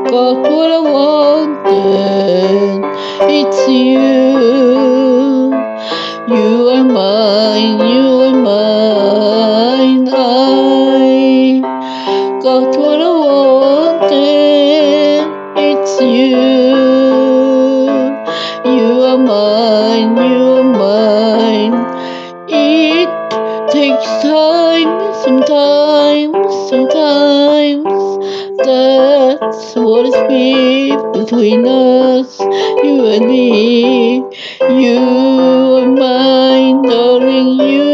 got what I wanted. It's you. You are mine, you are mine. I got what I wanted. It's you. You are mine, you are mine. It takes time, sometimes. That's what is between us, you and me. You are mine, darling, you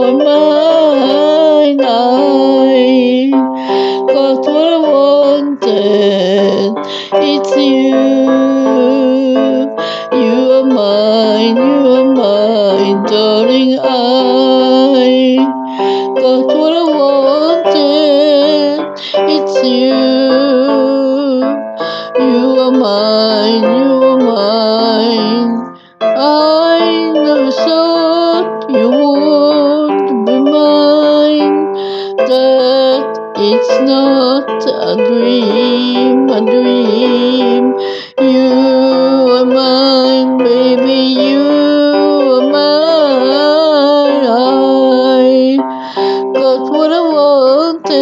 are mine. I got what I wanted, it's you. You are mine, you are mine, darling. I got what I wanted, it's you. You are mine, you are mine. I never thought you would be mine. That it's not a dream, a dream. You are mine, baby, you are mine. I got what I wanted,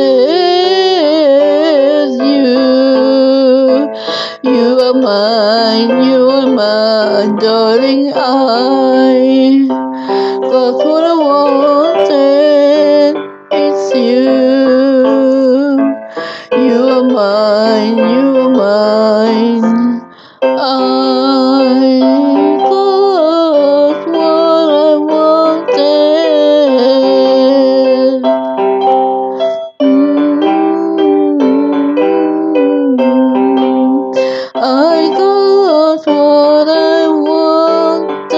you. You are mine, you are mine, darling. I got what I wanted, it's you. You are mine, you are mine. I got what I wanted. I got what I wanted.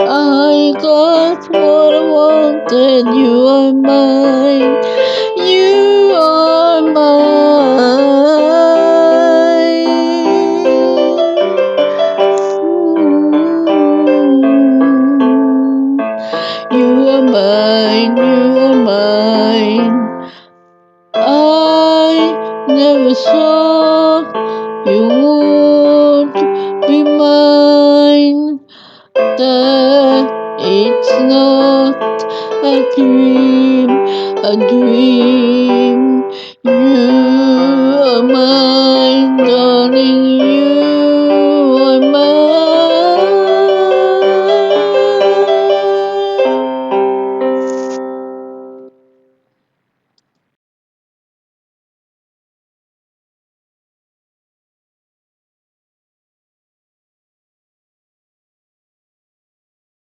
I got what I wanted. You are mine. You are mine. You are mine. You are mine. I never thought you would be mine. That it's not a dream, a dream. You